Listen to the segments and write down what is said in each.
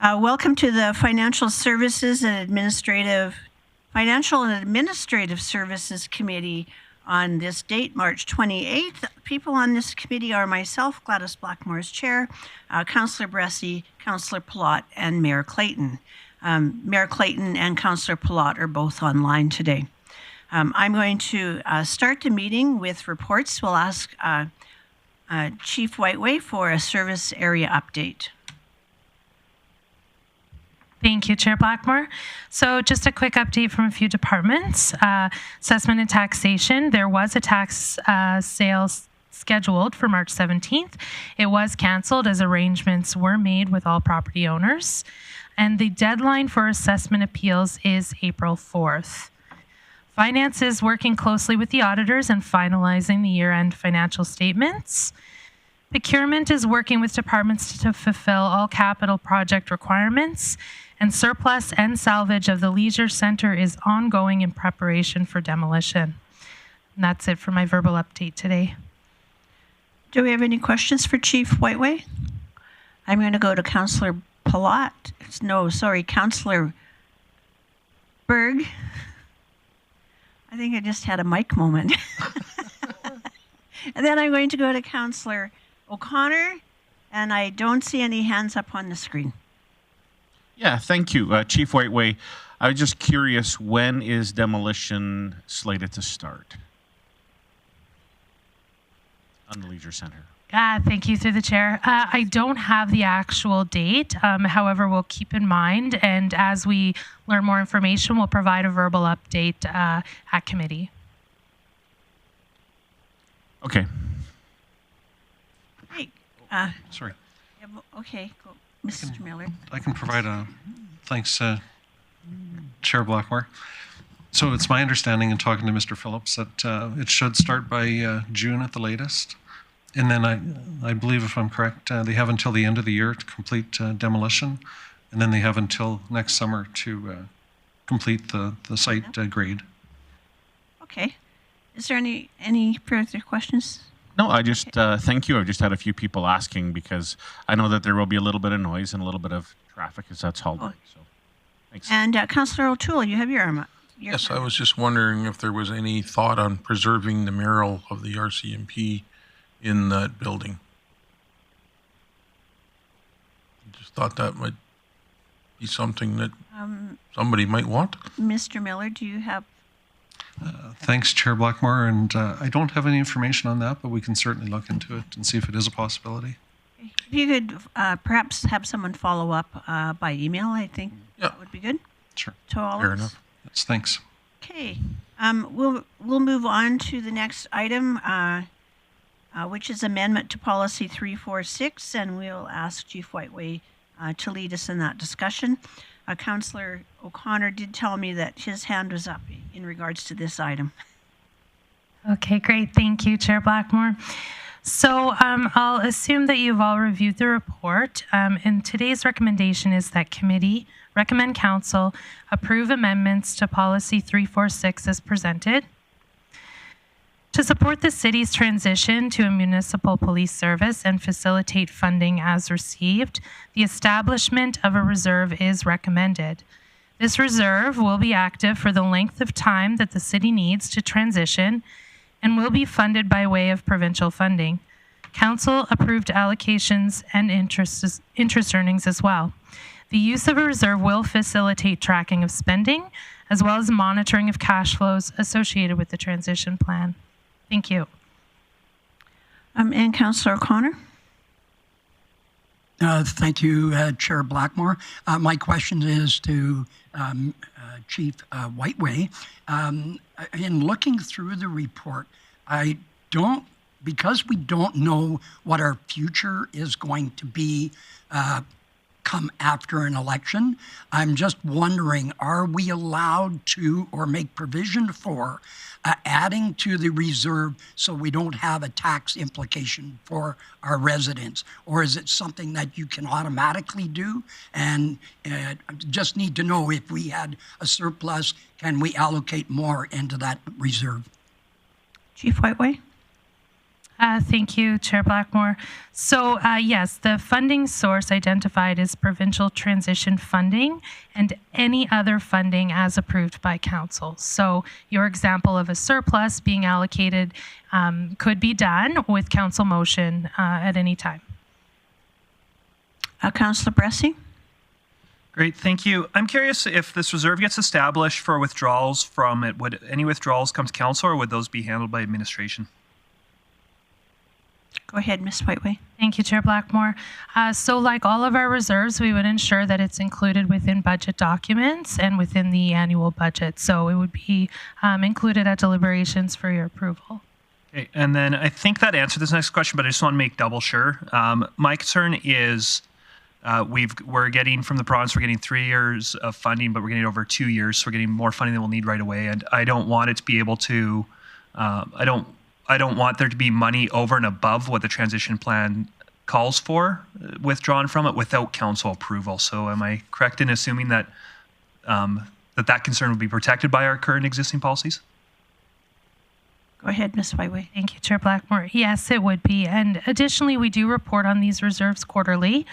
Welcome to the Financial and Administrative Services Committee on this date, March 28th. People on this committee are myself, Gladys Blackmore as chair, Councillor Bressie, Councillor Palat, and Mayor Clayton. Mayor Clayton and Councillor Palat are both online today. I'm going to start the meeting with reports. We'll ask Chief Whiteway for a service area update. Thank you, Chair Blackmore. So just a quick update from a few departments. Assessment and taxation. There was a tax sale scheduled for March 17th. It was canceled as arrangements were made with all property owners. And the deadline for assessment appeals is April 4th. Finance is working closely with the auditors and finalizing the year-end financial statements. Procurement is working with departments to fulfill all capital project requirements, and surplus and salvage of the leisure center is ongoing in preparation for demolition. And that's it for my verbal update today. Do we have any questions for Chief Whiteway? I'm going to go to Councillor Palat. Councillor Berg. I think I just had a mic moment. And then I'm going to go to Councillor O'Connor, and I don't see any hands up on the screen. Yeah, thank you, Chief Whiteway. I was just curious, when is demolition slated to start on the Leisure Center? Thank you through the chair. I don't have the actual date. However, we'll keep in mind, and as we learn more information, we'll provide a verbal update at committee. Okay. Great. Sorry. Okay, go. Mr. Miller. I can provide a thanks, Chair Blackmore. So it's my understanding in talking to Mr. Phillips that it should start by June at the latest. And then I believe, if I'm correct, they have until the end of the year to complete demolition. And then they have until next summer to complete the site grade. Okay. Is there any further questions? No, I just, thank you. I've just had a few people asking because I know that there will be a little bit of noise and a little bit of traffic as that's hauled in. So, thanks. And Councillor O'Toole, you have your arm up. Yes, I was just wondering if there was any thought on preserving the mural of the RCMP in that building. I just thought that might be something that somebody might want. Mr. Miller, do you have? Thanks, Chair Blackmore. And I don't have any information on that, but we can certainly look into it and see if it is a possibility. If you could perhaps have someone follow up by email, I think that would be good. Sure. To all Fair of us. enough. Yes, thanks. Okay. We'll move on to the next item, which is amendment to policy 346, and we'll ask Chief Whiteway to lead us in that discussion. Councillor O'Connor did tell me that his hand was up in regards to this item. Okay, great. Thank you, Chair Blackmore. So I'll assume that you've all reviewed the report. And today's recommendation is that committee recommend council approve amendments to policy 346 as presented. To support the city's transition to a municipal police service and facilitate funding as received, the establishment of a reserve is recommended. This reserve will be active for the length of time that the city needs to transition and will be funded by way of provincial funding. Council approved allocations and interest earnings as well. The use of a reserve will facilitate tracking of spending as well as monitoring of cash flows associated with the transition plan. Thank you. And Councillor O'Connor? Thank you, Chair Blackmore. My question is to Chief Whiteway. In looking through the report, because we don't know what our future is going to be come after an election, I'm just wondering, are we allowed to or make provision for adding to the reserve so we don't have a tax implication for our residents? Or is it something that you can automatically do? And just need to know, if we had a surplus, can we allocate more into that reserve? Chief Whiteway? Thank you, Chair Blackmore. So yes, the funding source identified is provincial transition funding and any other funding as approved by council. So your example of a surplus being allocated could be done with council motion at any time. Councillor Bressie? Great, thank you. I'm curious if this reserve gets established for withdrawals from it, would any withdrawals come to council or would those be handled by administration? Go ahead, Ms. Whiteway. Thank you, Chair Blackmore. So like all of our reserves, we would ensure that it's included within budget documents and within the annual budget. So it would be included at deliberations for your approval. Okay, and then I think that answered this next question, but I just want to make double sure. My concern is we're getting from the province, we're getting 3 years of funding, but we're getting it over 2 years. So we're getting more funding than we'll need right away. And I don't want it to be able to, I don't want there to be money over and above what the transition plan calls for withdrawn from it without council approval. So am I correct in assuming that that concern would be protected by our current existing policies? Go ahead, Ms. Whiteway. Thank you, Chair Blackmore. Yes, it would be. And additionally, we do report on these reserves quarterly.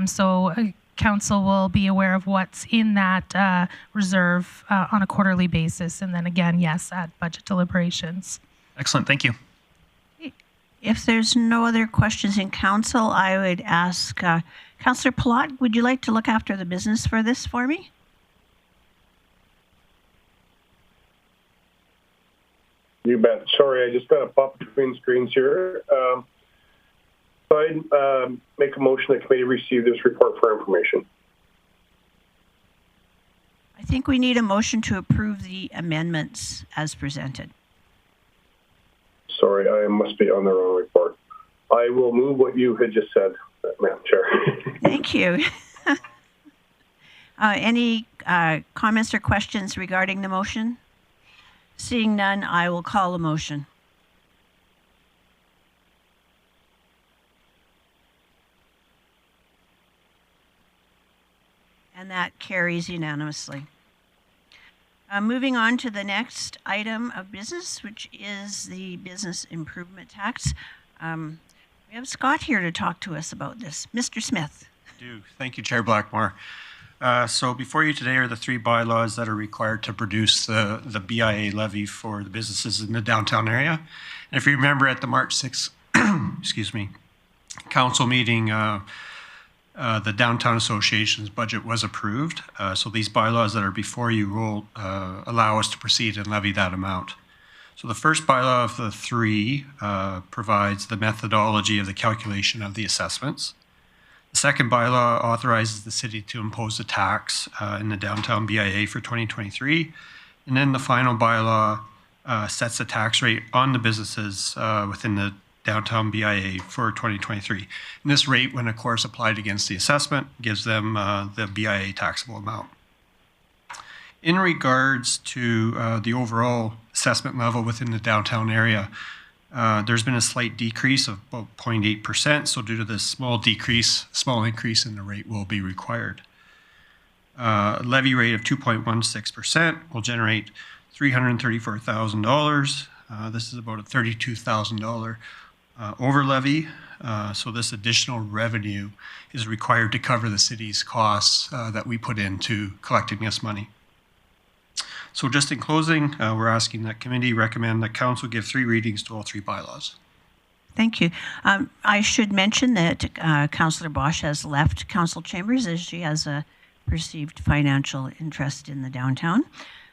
So council will be aware of what's in that reserve on a quarterly basis. And then again, yes, at budget deliberations. Excellent, thank you. If there's no other questions in council, I would ask Councillor Palat, would you like to look after the business for this for me? You bet. Sorry, I just got to pop between screens here. So I'd make a motion that committee receive this report for information. I think we need a motion to approve the amendments as presented. Sorry, I must be on the wrong report. I will move what you had just said, Madam Chair. Thank you. Any comments or questions regarding the motion? Seeing none, I will call a motion. And that carries unanimously. Moving on to the next item of business, which is the business improvement tax. We have Scott here to talk to us about this. Mr. Smith. Thank you, Chair Blackmore. So before you today are the 3 bylaws that are required to produce the BIA levy for the businesses in the downtown area. And if you remember at the March 6th, excuse me, council meeting, the Downtown Association's budget was approved. So these bylaws that are before you will allow us to proceed and levy that amount. So the first bylaw of the 3 provides the methodology of the calculation of the assessments. The second bylaw authorizes the city to impose a tax in the downtown BIA for 2023. And then the final bylaw sets a tax rate on the businesses within the downtown BIA for 2023. And this rate, when of course applied against the assessment, gives them the BIA taxable amount. In regards to the overall assessment level within the downtown area, there's been a slight decrease of about 0.8%. So due to this small increase in the rate will be required. A levy rate of 2.16% will generate $334,000. This is about a $32,000 over levy. So this additional revenue is required to cover the city's costs that we put into collecting this money. So just in closing, we're asking that committee recommend that council give 3 readings to all 3 bylaws. Thank you. I should mention that Councillor Bosch has left council chambers as she has a perceived financial interest in the downtown.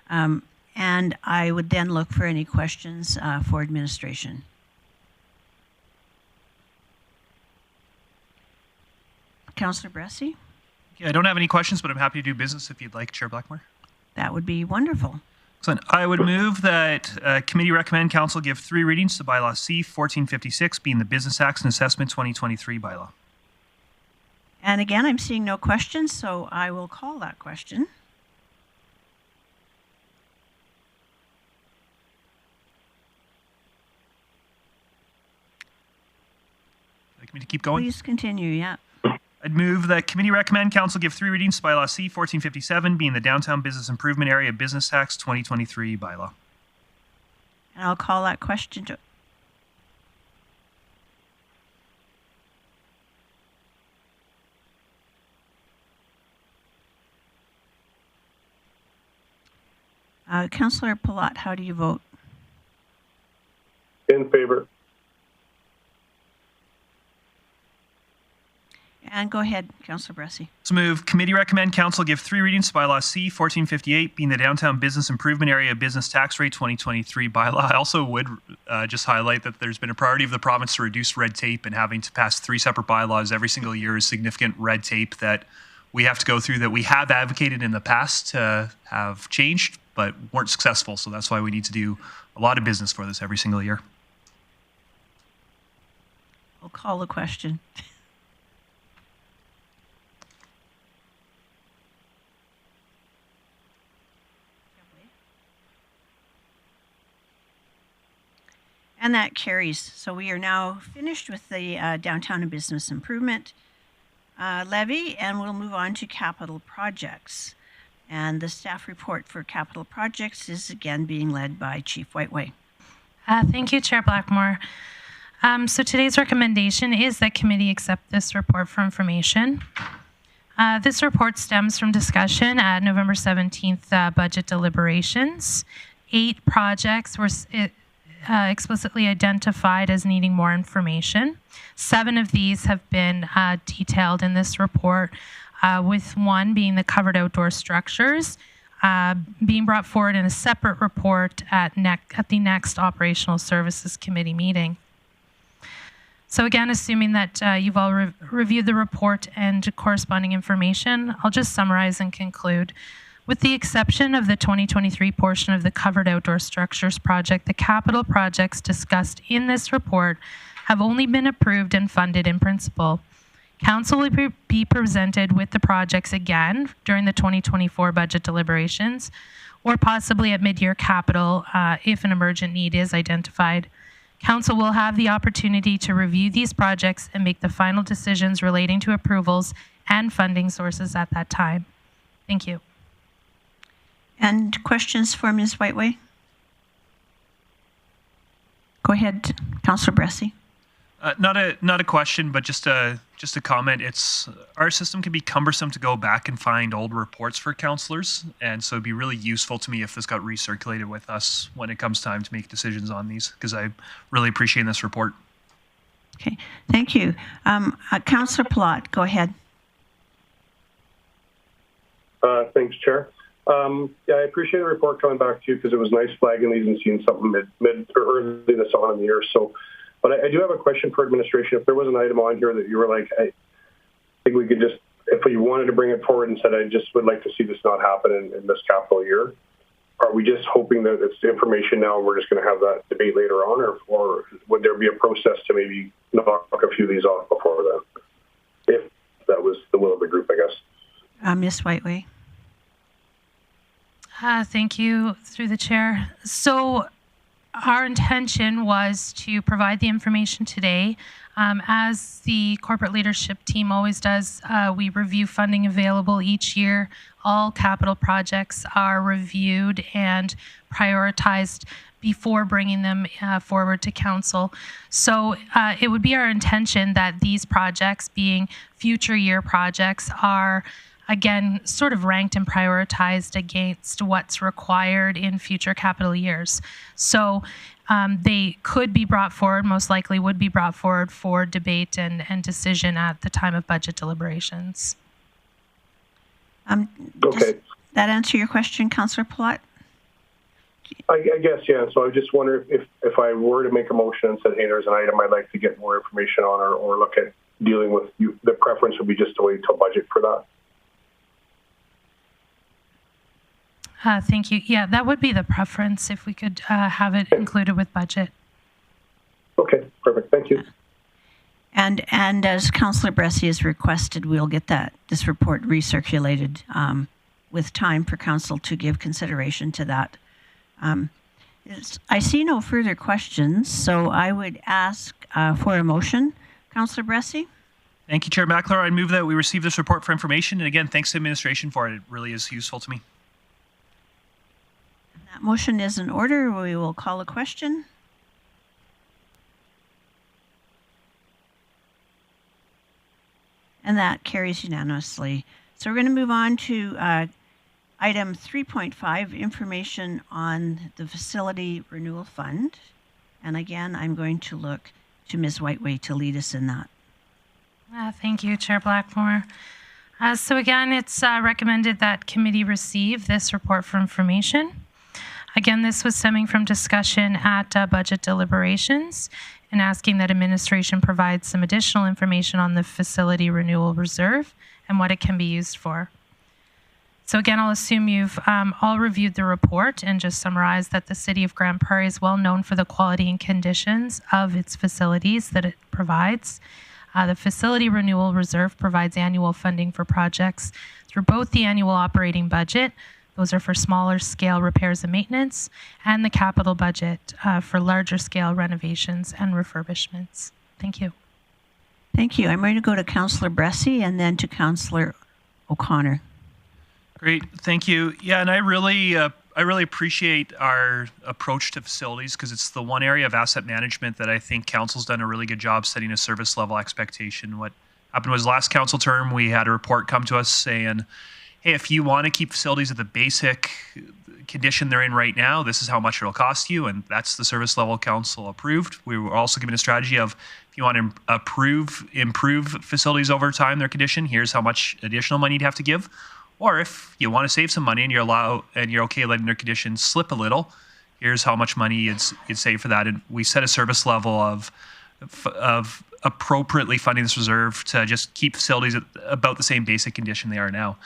And I would then look for any questions for administration. Councillor Bressie? Yeah, I don't have any questions, but I'm happy to do business if you'd like, Chair Blackmore. That would be wonderful. Excellent. I would move that committee recommend council give 3 readings to bylaw C 1456, being the Business Tax and Assessment 2023 bylaw. And again, I'm seeing no questions, so I will call that question. Like me to keep going? Please continue, yeah. I'd move that committee recommend council give 3 readings to bylaw C 1457, being the Downtown Business Improvement Area Business Tax 2023 bylaw. And I'll call that question to... Councillor Palat, how do you vote? In favor. And go ahead, Councillor Bressie. So move. Committee recommend council give 3 readings to bylaw C 1458, being the downtown business improvement area business tax rate 2023 bylaw. I also would just highlight that there's been a priority of the province to reduce red tape, and having to pass 3 separate bylaws every single year is significant red tape that we have to go through, that we have advocated in the past to have changed, but weren't successful. So that's why we need to do a lot of business for this every single year. I'll call the question. And that carries. So we are now finished with the downtown and business improvement levy, and we'll move on to capital projects. And the staff report for capital projects is again being led by Chief Whiteway. Thank you, Chair Blackmore. So today's recommendation is that committee accept this report for information. This report stems from discussion at November 17th budget deliberations. 8 projects were explicitly identified as needing more information. 7 of these have been detailed in this report, with 1 being the covered outdoor structures, being brought forward in a separate report at the next Operational Services Committee meeting. So again, assuming that you've all reviewed the report and corresponding information, I'll just summarize and conclude. With the exception of the 2023 portion of the covered outdoor structures project, the capital projects discussed in this report have only been approved and funded in principle. Council will be presented with the projects again during the 2024 budget deliberations, or possibly at mid-year capital if an emergent need is identified. Council will have the opportunity to review these projects and make the final decisions relating to approvals and funding sources at that time. Thank you. And questions for Ms. Whiteway? Go ahead, Councillor Bressie. Not a question, but just a comment. It's our system can be cumbersome to go back and find old reports for councillors, and so it'd be really useful to me if this got recirculated with us when it comes time to make decisions on these, because I really appreciate this report. Okay, thank you. Councillor Palat, go ahead. Thanks, Chair. Yeah, I appreciate the report coming back to you, because it was nice flagging these and seeing something mid or early this on in the year. So, but I do have a question for administration. If there was an item on here that you were like, I think we could just, if you wanted to bring it forward and said, I just would like to see this not happen in this capital year, are we just hoping that it's the information now and we're just going to have that debate later on, or would there be a process to maybe knock a few of these off before that, if that was the will of the group, I guess? Ms. Whiteway. Thank you, through the chair. So our intention was to provide the information today. As the corporate leadership team always does, we review funding available each year. All capital projects are reviewed and prioritized before bringing them forward to council. So it would be our intention that these projects, being future year projects, are again sort of ranked and prioritized against what's required in future capital years. So they could be brought forward, most likely would be brought forward for debate and decision at the time of budget deliberations. Okay. Does that answer your question, Councillor Palat? I guess, yeah. So I just wonder if I were to make a motion and said, hey, there's an item I'd like to get more information on or look at dealing with, the preference would be just to wait till budget for that. Thank you. Yeah, that would be the preference if we could have it included with budget. Okay, perfect. Thank you. And as Councillor Bressie has requested, we'll get this report recirculated with time for council to give consideration to that. I see no further questions, so I would ask for a motion. Councillor Bressie? Thank you, Chair McLaren. I move that we receive this report for information. And again, thanks to administration for it. It really is useful to me. That motion is in order. We will call a question. And that carries unanimously. So we're going to move on to Item 3.5, information on the Facility Renewal Fund. And again, I'm going to look to Ms. Whiteway to lead us in that. Thank you, Chair Blackmore. So again, it's recommended that committee receive this report for information. Again, this was stemming from discussion at budget deliberations and asking that administration provide some additional information on the Facility Renewal Reserve and what it can be used for. So again, I'll assume you've all reviewed the report and just summarize that the City of Grande Prairie is well known for the quality and conditions of its facilities that it provides. The Facility Renewal Reserve provides annual funding for projects through both the annual operating budget, those are for smaller scale repairs and maintenance, and the capital budget for larger scale renovations and refurbishments. Thank you. Thank you. I'm going to go to Councillor Bressie and then to Councillor O'Connor. Great, thank you. Yeah, and I really appreciate our approach to facilities because it's the one area of asset management that I think council's done a really good job setting a service level expectation. What happened was last council term, we had a report come to us saying, hey, if you want to keep facilities at the basic condition they're in right now, this is how much it'll cost you, and that's the service level council approved. We were also given a strategy of if you want to improve facilities over time, their condition, here's how much additional money you'd have to give. Or if you want to save some money and you're okay letting their conditions slip a little, here's how much money you'd save for that. And we set a service level of appropriately funding this reserve to just keep facilities at about the same basic condition they are now.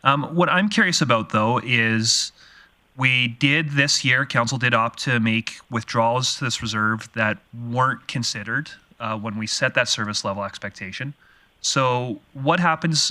What I'm curious about, though, is we did this year, council did opt to make withdrawals to this reserve that weren't considered when we set that service level expectation. So what happens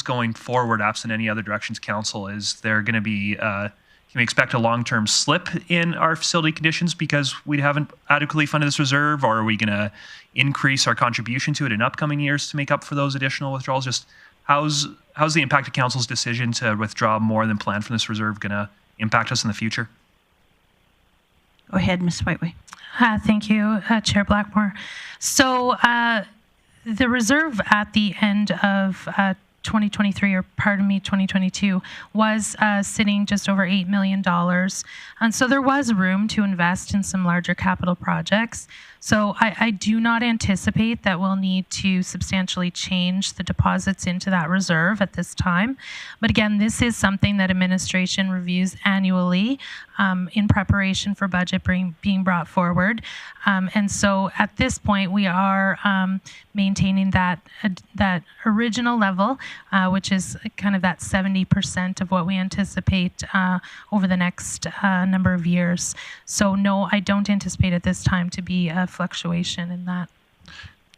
going forward, absent any other directions council? Is there going to be, can we expect a long-term slip in our facility conditions because we haven't adequately funded this reserve, or are we going to increase our contribution to it in upcoming years to make up for those additional withdrawals? Just how's the impact of council's decision to withdraw more than planned from this reserve going to impact us in the future? Go ahead, Ms. Whiteway. Thank you, Chair Blackmore. So the reserve at the end of 2023, or pardon me, 2022, was sitting just over $8 million. And so there was room to invest in some larger capital projects. So I do not anticipate that we'll need to substantially change the deposits into that reserve at this time. But again, this is something that administration reviews annually in preparation for budget being brought forward. And so at this point, we are maintaining that original level, which is kind of that 70% of what we anticipate over the next number of years. So no, I don't anticipate at this time to be a fluctuation in that.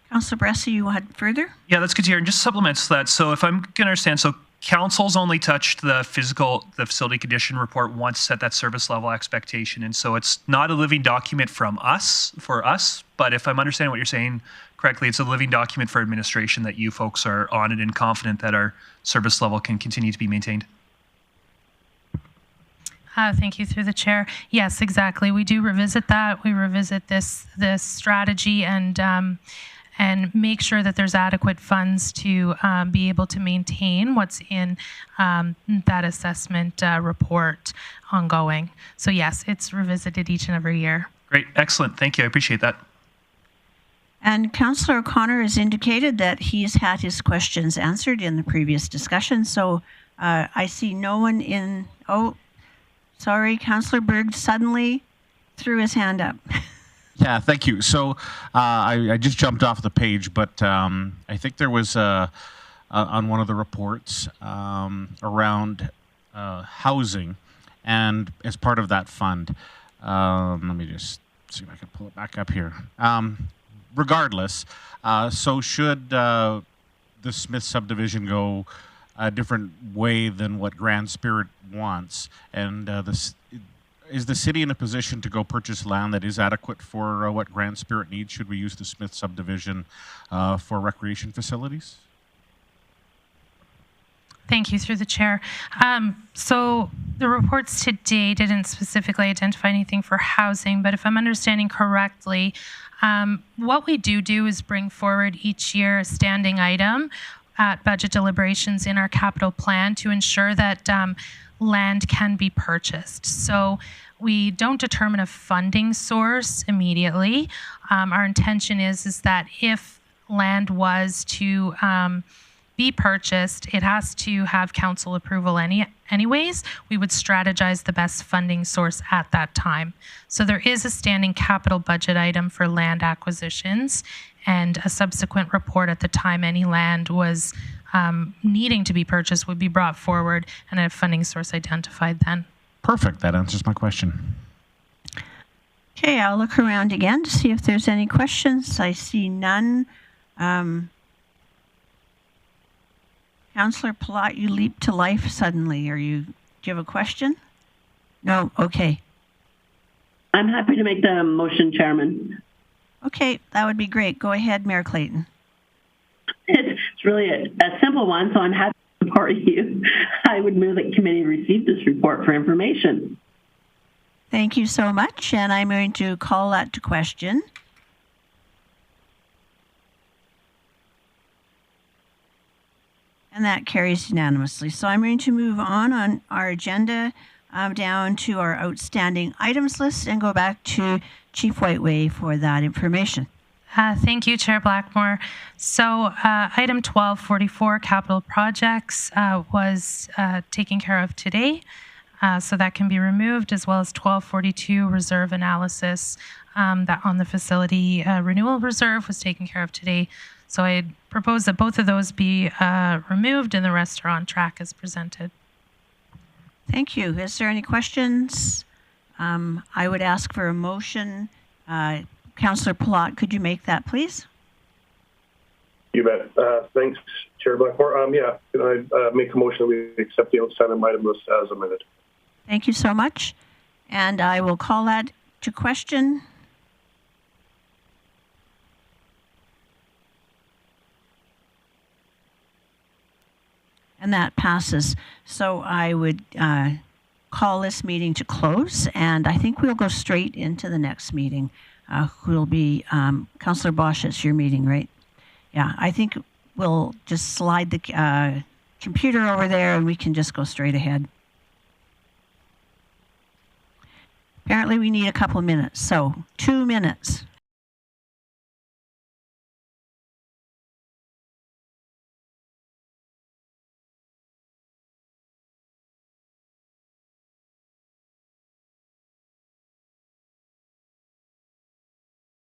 Councillor Bressie, you had further? Yeah, that's good to hear. And just supplements that. So if I'm going to understand, so council's only touched the facility condition report once, set that service level expectation. And so it's not a living document for us, but if I'm understanding what you're saying correctly, it's a living document for administration that you folks are on it and confident that our service level can continue to be maintained. Thank you, through the chair. Yes, exactly. We do revisit that. We revisit this strategy and make sure that there's adequate funds to be able to maintain what's in that assessment report ongoing. So yes, it's revisited each and every year. Great, excellent. Thank you. I appreciate that. And Councillor O'Connor has indicated that he's had his questions answered in the previous discussion. So I see no one in. Oh, sorry, Councillor Berg suddenly threw his hand up. Yeah, thank you. So I just jumped off the page, but I think there was on one of the reports around housing, and as part of that fund, let me just see if I can pull it back up here. Regardless, so should the Smith subdivision go a different way than what Grand Spirit wants, and is the city in a position to go purchase land that is adequate for what Grand Spirit needs? Should we use the Smith subdivision for recreation facilities? Thank you, through the chair. So the reports today didn't specifically identify anything for housing, but if I'm understanding correctly, what we do is bring forward each year a standing item at budget deliberations in our capital plan to ensure that land can be purchased. So we don't determine a funding source immediately. Our intention is that if land was to be purchased, it has to have council approval anyways. We would strategize the best funding source at that time. So there is a standing capital budget item for land acquisitions, and a subsequent report at the time any land was needing to be purchased would be brought forward and a funding source identified then. Perfect. That answers my question. Okay, I'll look around again to see if there's any questions. I see none. Councillor Palat, you leaped to life suddenly. Do you have a question? No? Okay. I'm happy to make the motion, Chairman. Okay, that would be great. Go ahead, Mayor Clayton. It's really a simple one, so I'm happy to support you. I would move that committee receive this report for information. Thank you so much, and I'm going to call that to question. And that carries unanimously. So I'm going to move on our agenda down to our outstanding items list and go back to Chief Whiteway for that information. Thank you, Chair Blackmore. So item 1244, capital projects, was taken care of today. So that can be removed, as well as 1242, reserve analysis that on the facility renewal reserve was taken care of today. So I propose that both of those be removed and the rest are on track as presented. Thank you. Is there any questions? I would ask for a motion. Councillor Palat, could you make that, please? You bet. Thanks, Chair Blackmore. Yeah, can I make a motion that we accept the outstanding item list as amended? Thank you so much. And I will call that to question. And that passes. So I would call this meeting to close, and I think we'll go straight into the next meeting, will be Councillor Bosch. It's your meeting, right? Yeah, I think we'll just slide the computer over there, and we can just go straight ahead. Apparently, we need a couple of minutes, so 2 minutes.